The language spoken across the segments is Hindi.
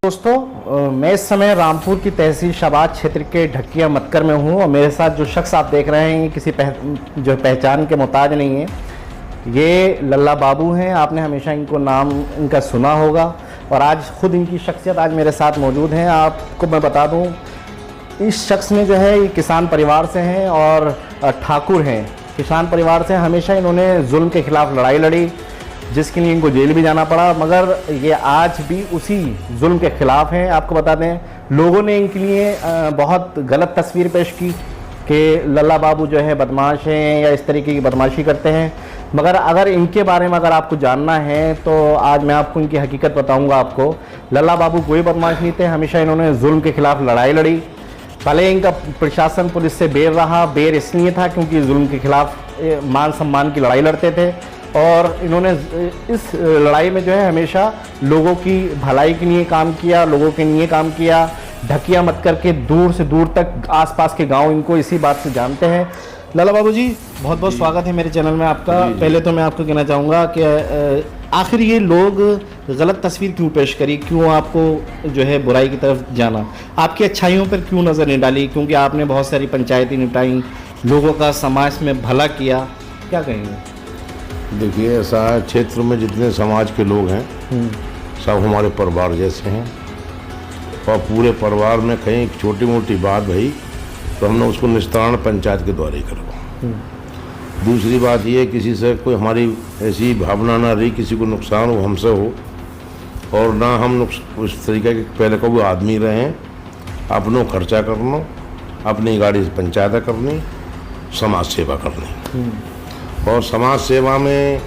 दोस्तों, मैं इस समय रामपुर की तहसील शाहबाद क्षेत्र के ढकिया मतकर में हूँ और मेरे साथ जो शख्स आप देख रहे हैं किसी जो पहचान के मोहताज नहीं है। ये लल्ला बाबू हैं। आपने हमेशा इनको नाम इनका सुना होगा और आज ख़ुद इनकी शख्सियत आज मेरे साथ मौजूद हैं। आपको मैं बता दूँ, इस शख्स ने जो है ये किसान परिवार से हैं और ठाकुर हैं। किसान परिवार से हमेशा इन्होंने जुल्म के ख़िलाफ़ लड़ाई लड़ी, जिसके लिए इनको जेल भी जाना पड़ा, मगर ये आज भी उसी जुल्म के ख़िलाफ़ हैं। आपको बता दें, लोगों ने इनके लिए बहुत गलत तस्वीर पेश की कि लल्ला बाबू जो है बदमाश हैं या इस तरीके की बदमाशी करते हैं। मगर अगर इनके बारे में अगर आपको जानना है तो आज मैं आपको इनकी हकीकत बताऊंगा। आपको लल्ला बाबू कोई बदमाश नहीं थे। हमेशा इन्होंने जुल्म के ख़िलाफ़ लड़ाई लड़ी। पहले इनका प्रशासन पुलिस से बेर रहा। बेर इसलिए था क्योंकि जुल्म के ख़िलाफ़ मान सम्मान की लड़ाई लड़ते थे और इन्होंने इस लड़ाई में जो है हमेशा लोगों की भलाई के लिए काम किया, लोगों के लिए काम किया। ढकिया मत करके दूर से दूर तक आसपास के गांव इनको इसी बात से जानते हैं। लल्ला बाबू जी, बहुत बहुत स्वागत है मेरे चैनल में आपका। पहले तो मैं आपको कहना चाहूँगा कि आखिर ये लोग गलत तस्वीर क्यों पेश करी, क्यों आपको जो है बुराई की तरफ जाना, आपकी अच्छाइयों पर क्यों नज़र नहीं डाली? क्योंकि आपने बहुत सारी पंचायतें निपटाई, लोगों का समाज में भला किया, क्या कहेंगे? देखिए, ऐसा है, क्षेत्र में जितने समाज के लोग हैं सब हमारे परिवार जैसे हैं और पूरे परिवार में कहीं छोटी मोटी बात भई तो हमने उसको निस्तारण पंचायत के द्वारा ही करवा। दूसरी बात ये, किसी से कोई हमारी ऐसी भावना ना रही किसी को नुकसान हो हमसे हो, और ना हम उस तरीके के पहले को भी आदमी रहे हैं। अपनों खर्चा करना, अपनी गाड़ी से पंचायत करनी, समाज सेवा करनी। और समाज सेवा में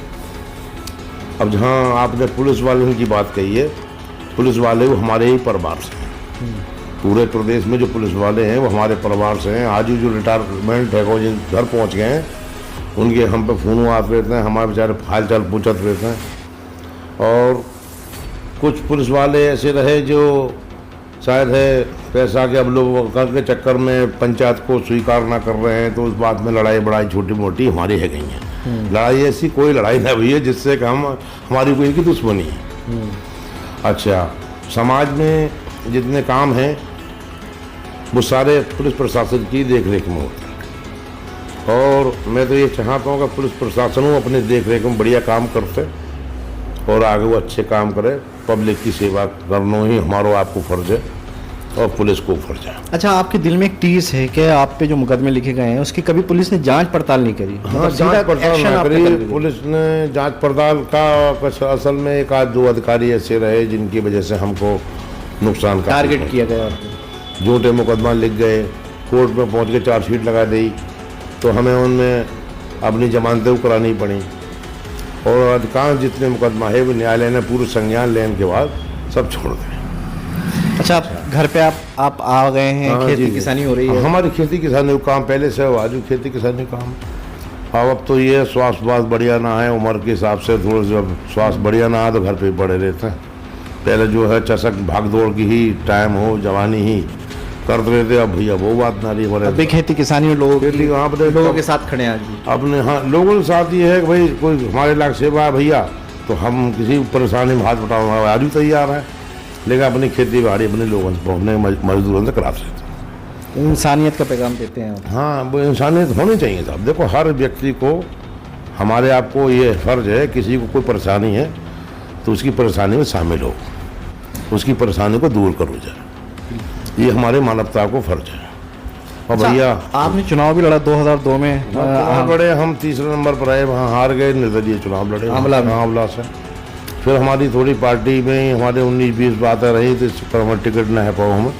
अब जहाँ आपने पुलिस वालों की बात कही है, पुलिस वाले वो हमारे ही परिवार से हैं। पूरे प्रदेश में जो पुलिस वाले हैं वो हमारे परिवार से हैं। आज ही जो रिटायरमेंट है वो जिन घर पहुँच गए हैं उनके हम पे फ़ोन आते रहते हैं, हमारे बेचारे हाल चाल पूछते रहते हैं। और कुछ पुलिस वाले ऐसे रहे जो शायद है पैसा के अब लोग के चक्कर में पंचायत को स्वीकार ना कर रहे हैं, तो उस बात में लड़ाई बड़ाई छोटी मोटी हमारी है गई है। लड़ाई ऐसी कोई लड़ाई ना हुई है जिससे कि हमारी कोई की दुश्मनी है। अच्छा, समाज में जितने काम हैं वो सारे पुलिस प्रशासन की देख रेख में होते हैं और मैं तो ये चाहता हूँ कि पुलिस प्रशासन वो अपनी देख रेख में बढ़िया काम करते और आगे वो अच्छे काम करे। पब्लिक की सेवा करना ही हमारा आपको फर्ज है और पुलिस को फर्ज है। अच्छा, आपके दिल में एक टीस है कि आप पे जो मुकदमे लिखे गए हैं उसकी कभी पुलिस ने जांच पड़ताल नहीं करी? हाँ, जांच पड़ताल ना करी पुलिस ने। जांच पड़ताल का असल में एक आध दो अधिकारी ऐसे रहे जिनकी वजह से हमको नुकसान का टारगेट किया गया। झूठे मुकदमा लिख गए, कोर्ट में पहुँच के चार्जशीट लगा दी तो हमें उनमें अपनी जमानतें करानी पड़ी और अधिकांश जितने मुकदमा है वो न्यायालय ने पूरे संज्ञान लेने के बाद सब छोड़ दिए। अच्छा, घर पे आप आ गए हैं? खेती किसानी हो रही है? हमारी खेती किसानी का काम पहले से हुआ, जो खेती किसानी काम। अब तो ये स्वास्थ्य बात बढ़िया ना है, उम्र के हिसाब से थोड़ा जब स्वास्थ्य बढ़िया ना है तो घर पे पड़े रहते हैं। पहले जो है चसक भाग दौड़ की ही टाइम हो, जवानी ही करते रहते। अब भैया वो बात ना रही हमारे। अभी खेती किसानी लोगों के साथ खड़े हैं आज भी अपने। हाँ, लोगों के साथ ये है कि भाई कोई हमारे लाख सेवा है भैया तो हम किसी परेशानी में हाथ बटाना आज भी तैयार है, लेकिन अपनी खेती बाड़ी अपने लोगों से पहुँचने मजदूरों से करा सकते हैं। इंसानियत का पैगाम देते हैं। हाँ, वो इंसानियत होनी चाहिए साहब। देखो, हर व्यक्ति को हमारे आपको ये फर्ज है, किसी को कोई परेशानी है तो उसकी परेशानी में शामिल हो, उसकी परेशानी को दूर करो जाए, ये हमारे मानवता को फर्ज है। और भैया, आपने चुनाव भी लड़ा 2002 में? चुनाव लड़े, हम तीसरे नंबर पर आए, वहाँ हार गए, निर्दलीय चुनाव लड़े आंवला से। फिर हमारी थोड़ी पार्टी में हमारे 19-20 बातें रही तो इस चक्कर में टिकट न है पाओ हमें,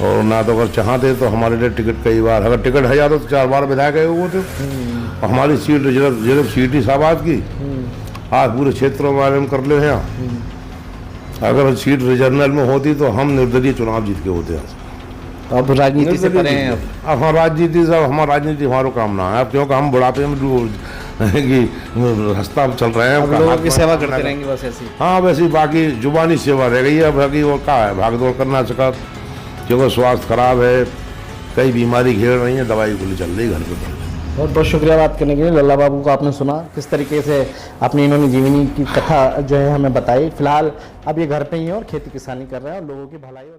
और ना तो अगर चाहते तो हमारे लिए टिकट कई बार, अगर टिकट है जाता तो 4 बार विधायक गए हुए थे। हमारी सीट रिजर्व सीट ही शाहबाद की आज पूरे क्षेत्रों में बारे में कर ले हैं। अगर सीट रिजर्नल में होती तो हम निर्दलीय चुनाव जीत के होते हैं। अब राजनीति से परे हैं। अब हाँ, राजनीति से हमारा राजनीति हमारा काम ना है अब, क्योंकि हम बुढ़ापे में कि रास्ता चल रहे हैं, लोगों की सेवा करते रहेंगे बस ऐसी। हाँ, वैसे बाकी जुबानी सेवा रह गई है। बाकी वो क्या है, भाग दौड़ करना सका, क्योंकि स्वास्थ्य खराब है, कई बीमारी घेर रही है, दवाई गोली चल रही घर पे। बहुत बहुत शुक्रिया बात करने के लिए। लल्ला बाबू को आपने सुना किस तरीके से अपनी इन्होंने जीवनी की कथा जो है हमें बताई। फिलहाल अब ये घर पे ही है और खेती किसानी कर रहे हैं और लोगों की भलाई और